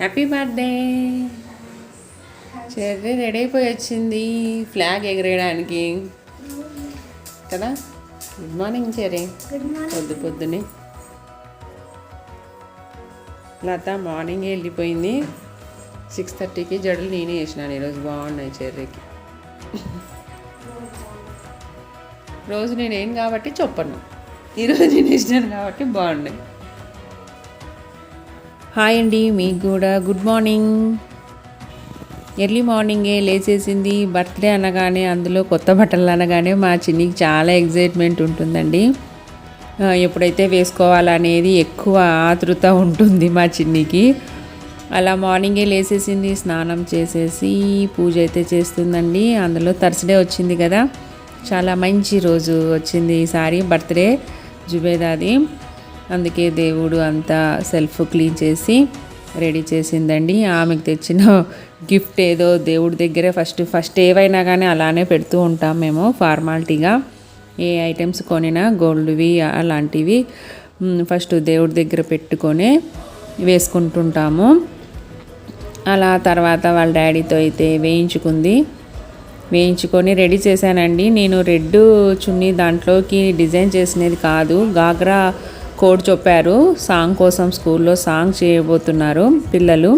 Happy birthday. Cherry ready అయిపోయి వచ్చింది flag ఎగరేయడానికి కదా. Good morning cherry. పొద్దునే లత మార్నింగే వెళ్ళిపోయింది. 6:30కి జడలు నేనే వేసినాను ఈరోజు. బాగున్నాయి చెర్రీకి. రోజు నేనేం కాబట్టి చెప్పను, ఈరోజు నేను వేసినాను కాబట్టి బాగున్నాయి. హాయ్ అండి, మీకు కూడా గుడ్ మార్నింగ్. ఎర్లీ మార్నింగే లేచేసింది. బర్త్డే అనగానే, అందులో కొత్త బట్టలు అనగానే మా చిన్నికి చాలా ఎగ్జైట్మెంట్ ఉంటుందండి. ఎప్పుడైతే వేసుకోవాలనేది ఎక్కువ ఆతృత ఉంటుంది మా చిన్నికి. అలా మార్నింగే లేచేసింది, స్నానం చేసేసి పూజ అయితే చేస్తుందండి. అందులో థర్స్డే వచ్చింది కదా, చాలా మంచి రోజు వచ్చింది ఈసారి, బర్త్డే జుబేదాది. అందుకే దేవుడు అంతా సెల్ఫ్ క్లీన్ చేసి రెడీ చేసిందండి. ఆమెకు తెచ్చిన గిఫ్ట్ ఏదో దేవుడి దగ్గరే ఫస్ట్ ఏవైనా కానీ అలానే పెడుతూ ఉంటాం మేము ఫార్మాలిటీగా. ఏ ఐటమ్స్ కొనినా గోల్డ్వి అలాంటివి ఫస్ట్ దేవుడి దగ్గర పెట్టుకొని వేసుకుంటుంటాము. అలా తర్వాత వాళ్ళ డాడీతో అయితే వేయించుకొని రెడీ చేశానండి. నేను రెడ్ చున్నీ దాంట్లోకి డిజైన్ చేసినది కాదు, గాగ్రా కోడ్ చెప్పారు సాంగ్ కోసం, స్కూల్లో సాంగ్ చేయబోతున్నారు పిల్లలు,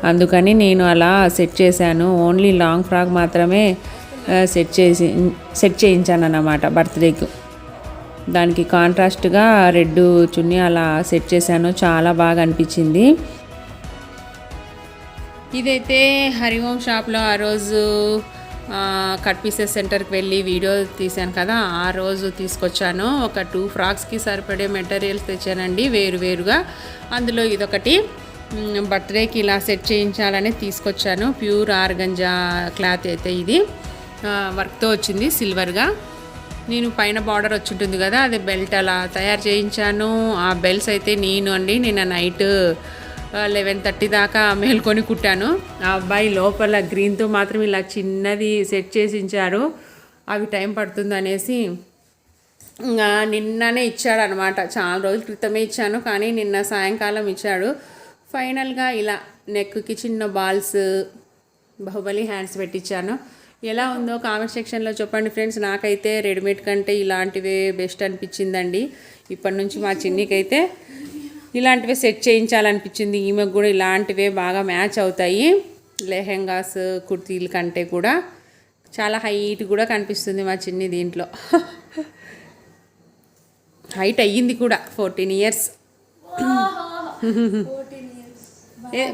అందుకని నేను అలా సెట్ చేశాను. ఓన్లీ లాంగ్ ఫ్రాక్ మాత్రమే సెట్ చేయించాను అన్నమాట బర్త్డేకి. దానికి కాంట్రాస్ట్గా రెడ్ చున్నీ అలా సెట్ చేశాను, చాలా బాగా అనిపించింది. ఇదైతే హరిఓం షాప్లో ఆ రోజు కట్ పీసెస్ సెంటర్కి వెళ్ళి వీడియో తీశాను కదా, ఆ రోజు తీసుకొచ్చాను. ఒక 2 ఫ్రాక్స్కి సరిపడే మెటీరియల్స్ తెచ్చానండి వేరుగా. అందులో ఇదొకటి బర్త్డేకి ఇలా సెట్ చేయించాలని తీసుకొచ్చాను. ప్యూర్ ఆర్గంజా క్లాత్ అయితే ఇది, వర్క్తో వచ్చింది సిల్వర్గా. నేను పైన బార్డర్ వచ్చి ఉంటుంది కదా, అది బెల్ట్ అలా తయారు చేయించాను. ఆ బెల్ట్స్ అయితే నిన్న నైట్ 11:30 దాకా మేల్కొని కుట్టాను. ఆ అబ్బాయి లోపల గ్రీన్తో మాత్రం ఇలా చిన్నది సెట్ చేసి ఇచ్చారు. అవి టైం పడుతుంది అనేసి ఇంకా నిన్ననే ఇచ్చాడు అనమాట. చాలా రోజుల క్రితమే ఇచ్చాను, కానీ నిన్న సాయంకాలం ఇచ్చాడు. ఫైనల్గా ఇలా నెక్కి చిన్న బాల్స్, బాహుబలి హ్యాండ్స్ పెట్టించాను. ఎలా ఉందో కామెంట్ సెక్షన్లో చెప్పండి ఫ్రెండ్స్. నాకైతే రెడీమేడ్ కంటే ఇలాంటివే బెస్ట్ అనిపించిందండి. ఇప్పటి నుంచి మా చిన్నికైతే ఇలాంటివే సెట్ చేయించాలనిపించింది. ఈమెకు కూడా ఇలాంటివే బాగా మ్యాచ్ అవుతాయి. లెహెంగాస్ కుర్తీల కంటే కూడా చాలా హైట్ కూడా కనిపిస్తుంది మా చిన్ని దీంట్లో. హైట్ అయ్యింది కూడా, 14 ఇయర్స్.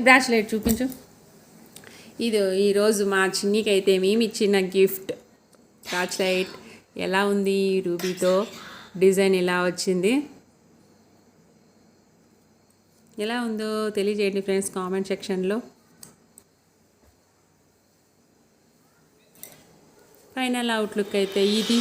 బ్రాస్లెట్ చూపించు. ఇది ఈరోజు మా చిన్నికి అయితే మేము ఇచ్చిన గిఫ్ట్ బ్రాస్లెట్. ఎలా ఉంది, రూబీతో డిజైన్ ఎలా వచ్చింది, ఎలా ఉందో తెలియజేయండి ఫ్రెండ్స్ కామెంట్ సెక్షన్లో. ఫైనల్ అవుట్లుక్ అయితే ఇది.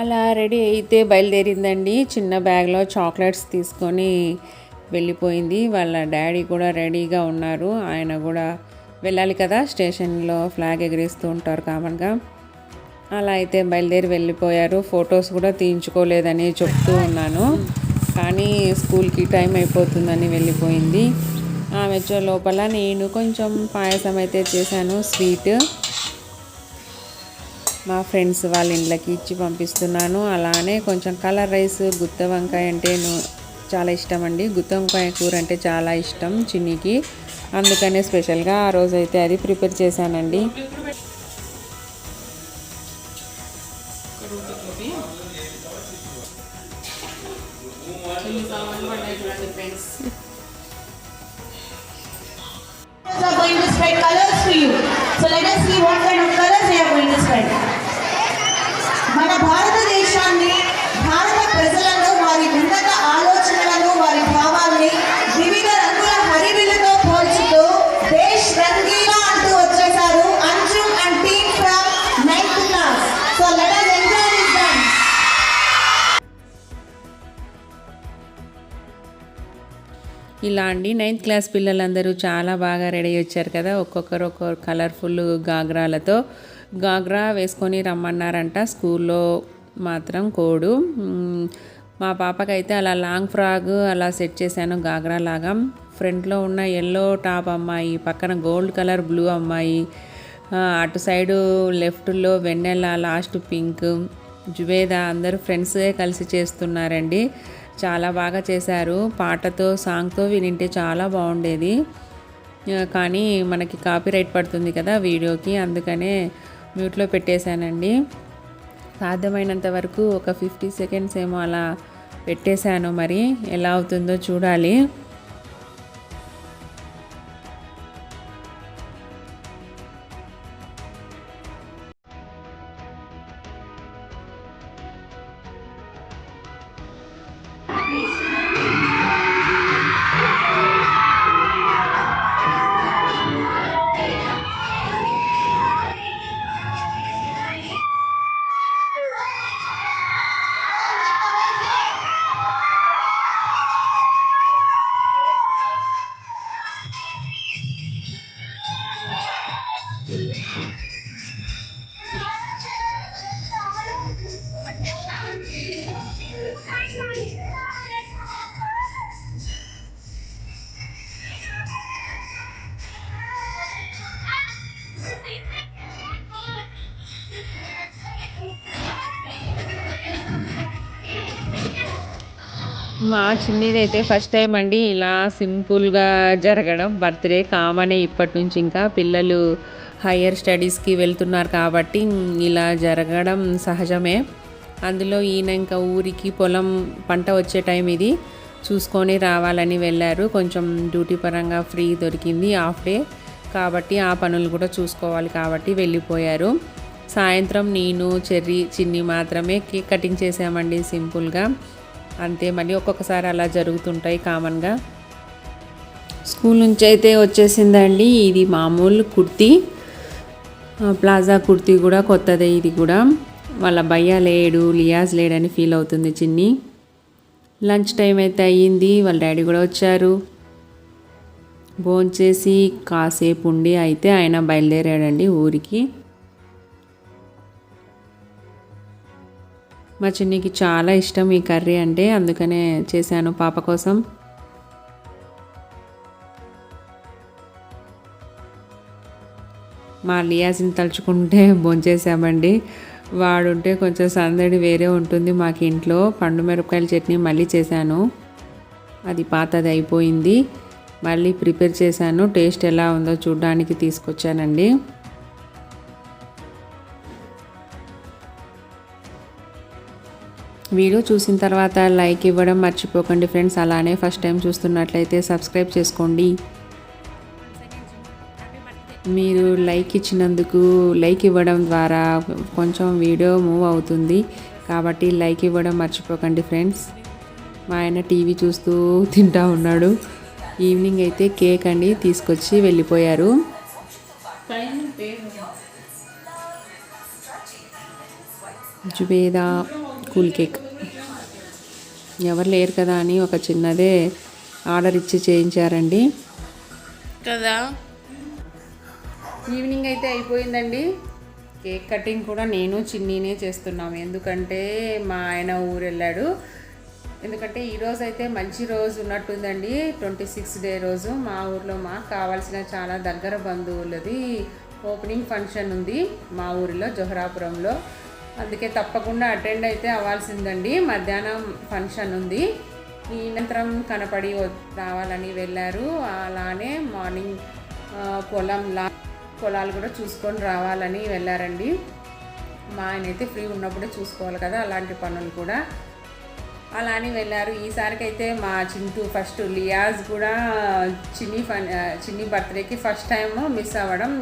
అలా రెడీ అయితే బయలుదేరిందండి. చిన్న బ్యాగ్లో చాక్లెట్స్ తీసుకొని వెళ్ళిపోయింది. వాళ్ళ డాడీ కూడా రెడీగా ఉన్నారు. ఆయన కూడా వెళ్ళాలి కదా, స్టేషన్లో ఫ్లాగ్ ఎగరేస్తూ ఉంటారు కామన్గా. అలా అయితే బయలుదేరి వెళ్ళిపోయారు. ఫొటోస్ కూడా తీయించుకోలేదని చెప్తూ ఉన్నాను, కానీ స్కూల్కి టైం అయిపోతుందని వెళ్ళిపోయింది. ఆమె వచ్చే లోపల నేను కొంచెం పాయసం అయితే చేశాను, స్వీట్. మా ఫ్రెండ్స్ వాళ్ళ ఇంట్లోకి ఇచ్చి పంపిస్తున్నాను. అలానే కొంచెం కలర్ రైస్, గుత్త వంకాయ అంటే చాలా ఇష్టం అండి. గుత్త వంకాయ కూర అంటే చాలా ఇష్టం చిన్నికి, అందుకనే స్పెషల్గా ఆ రోజు అయితే అది ప్రిపేర్ చేశానండి. మన భారతదేశాన్ని, భారత ప్రజలను, వారి ఉన్నత ఆలోచనలను, వారి భావాల్ని వివిధ రంగుల హరివిల్లుతో పోల్చుతూ దేశ్ రంగీలా అంటూ వచ్చేసారు Anju and team from 9th class. So let us enjoy this dance. ఇలా అండి 9th క్లాస్ పిల్లలందరూ చాలా బాగా రెడీ వచ్చారు కదా. ఒక్కొక్కరు ఒక్కొక్క కలర్ఫుల్ గాగ్రాలతో గాగ్రా వేసుకొని రమ్మన్నారంట స్కూల్లో మాత్రం కోడు. మా పాపకైతే అలా లాంగ్ ఫ్రాక్ అలా సెట్ చేశాను గాగ్రా లాగా. ఫ్రంట్లో ఉన్న ఎల్లో టాప్ అమ్మాయి, పక్కన గోల్డ్ కలర్ బ్లూ అమ్మాయి, అటు సైడు లెఫ్ట్లో వెన్నెల, లాస్ట్ పింక్, జువేదా అందరూ ఫ్రెండ్సే కలిసి చేస్తున్నారండి. చాలా బాగా చేశారు. పాటతో సాంగ్తో వినింటే చాలా బాగుండేది. కానీ మనకి కాపీరైట్ పడుతుంది కదా వీడియోకి, అందుకనే మ్యూట్లో పెట్టేశానండి. సాధ్యమైనంత వరకు ఒక 50 సెకండ్స్ ఏమో అలా పెట్టేశాను. మరి ఎలా అవుతుందో చూడాలి. మా చిన్నదైతే ఫస్ట్ టైం అండి ఇలా సింపుల్గా జరగడం. బర్త్డే కామనే ఇప్పటి నుంచి, ఇంకా పిల్లలు హయ్యర్ స్టడీస్కి వెళ్తున్నారు కాబట్టి ఇలా జరగడం సహజమే. అందులో ఈయన ఇంకా ఊరికి పొలం పంట వచ్చే టైం ఇది చూసుకొని రావాలని వెళ్ళారు. కొంచెం డ్యూటీ పరంగా ఫ్రీ దొరికింది, హాఫ్ డే కాబట్టి ఆ పనులు కూడా చూసుకోవాలి కాబట్టి వెళ్ళిపోయారు. సాయంత్రం నేను చెర్రీ చిన్ని మాత్రమే కేక్ కటింగ్ చేసామండి సింపుల్గా అంతే. మళ్ళీ ఒక్కొక్కసారి అలా జరుగుతుంటాయి కామన్గా. స్కూల్ నుంచి అయితే వచ్చేసిందండి. ఇది మామూలు కుర్తీ, ప్లాజా కుర్తీ కూడా కొత్తదే. ఇది కూడా వాళ్ళ భయ్య లేడు, లియాజ్ లేడని ఫీల్ అవుతుంది చిన్ని. లంచ్ టైం అయితే అయ్యింది, వాళ్ళ డాడీ కూడా వచ్చారు. భోంచేసి కాసేపు ఉండి అయితే ఆయన బయలుదేరాడండి ఊరికి. మా చిన్నికి చాలా ఇష్టం ఈ కర్రీ అంటే, అందుకనే చేశాను పాప కోసం. మా లియాజ్ని తలుచుకుంటే భోంచేసామండి. వాడుంటే కొంచెం సందడి వేరే ఉంటుంది మాకు ఇంట్లో. పండు మిరపకాయల చట్నీ మళ్ళీ చేశాను, అది పాతది అయిపోయింది. మళ్ళీ ప్రిపేర్ చేశాను. టేస్ట్ ఎలా ఉందో చూడడానికి తీసుకొచ్చానండి. వీడియో చూసిన తర్వాత లైక్ ఇవ్వడం మర్చిపోకండి ఫ్రెండ్స్. అలానే ఫస్ట్ టైం చూస్తున్నట్లయితే సబ్స్క్రైబ్ చేసుకోండి. మీరు లైక్ ఇచ్చినందుకు, లైక్ ఇవ్వడం ద్వారా కొంచెం వీడియో మూవ్ అవుతుంది కాబట్టి లైక్ ఇవ్వడం మర్చిపోకండి ఫ్రెండ్స్. మా ఆయన టీవీ చూస్తూ తింటా ఉన్నాడు. ఈవినింగ్ అయితే కేక్ అండి తీసుకొచ్చి వెళ్ళిపోయారు. Zubeda cool cake. ఎవరు లేరు కదా అని ఒక చిన్నదే ఆర్డర్ ఇచ్చి చేయించారండి కదా. ఈవినింగ్ అయితే అయిపోయిందండి. కేక్ కటింగ్ కూడా నేను చిన్నీనే చేస్తున్నాము, ఎందుకంటే మా ఆయన ఊరు వెళ్ళాడు. ఎందుకంటే ఈరోజు అయితే మంచి రోజు ఉన్నట్టుందండి, 26th డే రోజు. మా ఊర్లో మాకు కావాల్సిన చాలా దగ్గర బంధువులది ఓపెనింగ్ ఫంక్షన్ ఉంది మా ఊరిలో జోహరాపురంలో. అందుకే తప్పకుండా అటెండ్ అయితే అవ్వాల్సిందండి. మధ్యాహ్నం ఫంక్షన్ ఉంది, ఈ అనంతరం కనపడి రావాలని వెళ్ళారు. అలానే మార్నింగ్ పొలాలు కూడా చూసుకొని రావాలని వెళ్ళారండి. మా ఆయన అయితే ఫ్రీ ఉన్నప్పుడే చూసుకోవాలి కదా అలాంటి పనులు కూడా. అలా అని వెళ్ళారు. ఈసారికైతే మా చింటూ ఫస్ట్, లియాజ్ కూడా చిన్ని బర్త్డేకి ఫస్ట్ టైం మిస్ అవ్వడం.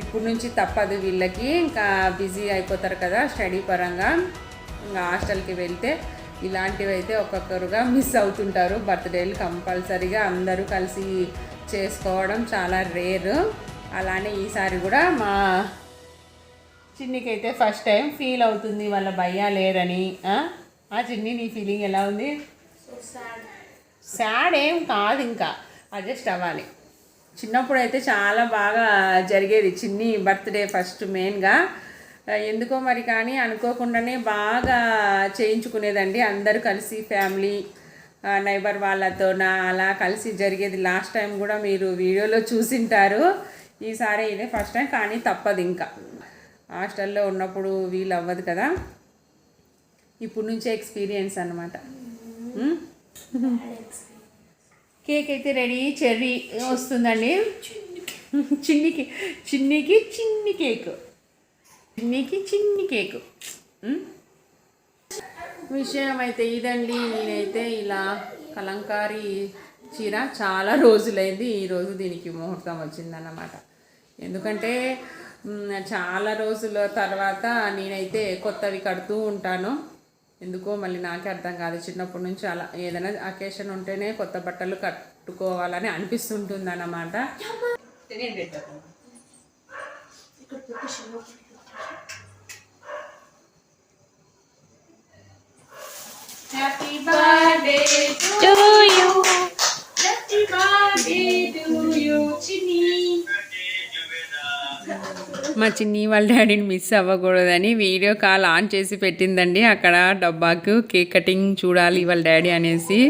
ఇప్పుడు నుంచి తప్పదు వీళ్ళకి, ఇంకా బిజీ అయిపోతారు కదా స్టడీ పరంగా. ఇంకా హాస్టల్కి వెళ్తే ఇలాంటివి అయితే ఒక్కొక్కరుగా మిస్ అవుతుంటారు. బర్త్డేలు కంపల్సరీగా అందరూ కలిసి చేసుకోవడం చాలా రేర్. అలానే ఈసారి కూడా మా చిన్నికైతే ఫస్ట్ టైం ఫీల్ అవుతుంది వాళ్ళ భయ్యా లేరని. చిన్ని, నీ ఫీలింగ్ ఎలా ఉంది? సాడ్ ఏం కాదు, ఇంకా అడ్జస్ట్ అవ్వాలి. చిన్నప్పుడు అయితే చాలా బాగా జరిగేది చిన్ని బర్త్డే ఫస్ట్ మెయిన్గా. ఎందుకో మరి కానీ అనుకోకుండానే బాగా చేయించుకునేదండి అందరూ కలిసి ఫ్యామిలీ నైబర్ వాళ్ళతో అలా కలిసి జరిగేది. లాస్ట్ టైం కూడా మీరు వీడియోలో చూసింటారు. ఈసారి ఇదే ఫస్ట్ టైం, కానీ తప్పదు, ఇంకా హాస్టల్లో ఉన్నప్పుడు వీలు అవ్వదు కదా, ఇప్పుడు నుంచే ఎక్స్పీరియన్స్ అన్నమాట. కేక్ అయితే రెడీ, చెర్రీ వస్తుందండి. చిన్ని కేక్, చిన్ని కేకు. విషయం అయితే ఇదండి. నేనైతే ఇలా కలంకారీ చీర చాలా రోజులైంది, ఈరోజు దీనికి ముహూర్తం వచ్చిందన్నమాట. ఎందుకంటే చాలా రోజుల తర్వాత నేనైతే కొత్తవి కడుతూ ఉంటాను. ఎందుకో మళ్ళీ నాకే అర్థం కాదు, చిన్నప్పటి నుంచి అలా ఏదైనా అకేషన్ ఉంటేనే కొత్త బట్టలు కట్టుకోవాలని అనిపిస్తుంటుంది అన్నమాట. Happy birthday to you, happy birthday to you చిన్ని. మా చిన్ని వాళ్ళ డాడీని మిస్ అవ్వకూడదని వీడియో కాల్ ఆన్ చేసి పెట్టిందండి. అక్కడ డబ్బాకు కేక్ కటింగ్ చూడాలి వాళ్ళ డాడీ అనేసి.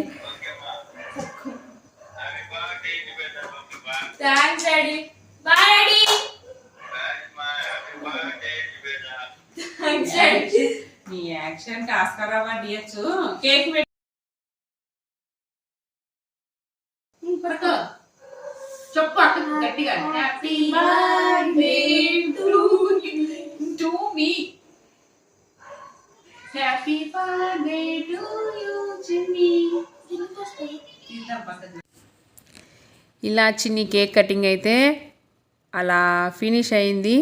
Thanks daddy. Bye daddy. Thanks daddy. నీ యాక్షన్ ఆస్కార్ అవార్డు ఇవ్వచ్చు. కేక్ చెప్పు గట్టిగా. Happy birthday to me, happy birthday to you Chinni. ఇలా చిన్ని కేక్ కటింగ్ అయితే అలా ఫినిష్ అయింది.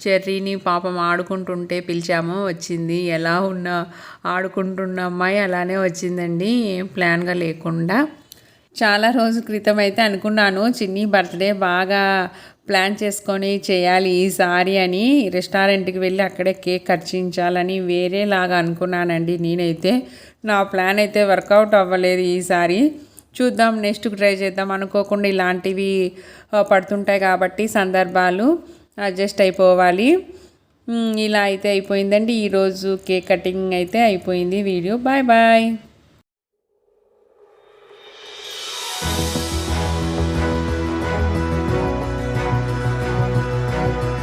చెర్రీని పాపం ఆడుకుంటుంటే పిలిచాము, వచ్చింది. ఎలా ఉన్నా ఆడుకుంటున్న అమ్మాయి అలానే వచ్చిందండి, ఏం ప్లాన్గా లేకుండా. చాలా రోజుల క్రితం అయితే అనుకున్నాను చిన్ని బర్త్డే బాగా ప్లాన్ చేసుకొని చేయాలి ఈసారి అని, రెస్టారెంట్కి వెళ్ళి అక్కడే కేక్ కట్ చేయించాలని వేరేలాగా అనుకున్నానండి. నేనైతే నా ప్లాన్ అయితే వర్కౌట్ అవ్వలేదు ఈసారి. చూద్దాం, నెక్స్ట్ ట్రై చేద్దాం. అనుకోకుండా ఇలాంటివి పడుతుంటాయి కాబట్టి సందర్భాలు అడ్జస్ట్ అయిపోవాలి. ఇలా అయితే అయిపోయిందండి ఈరోజు కేక్ కటింగ్ అయితే అయిపోయింది వీడియో. Bye bye.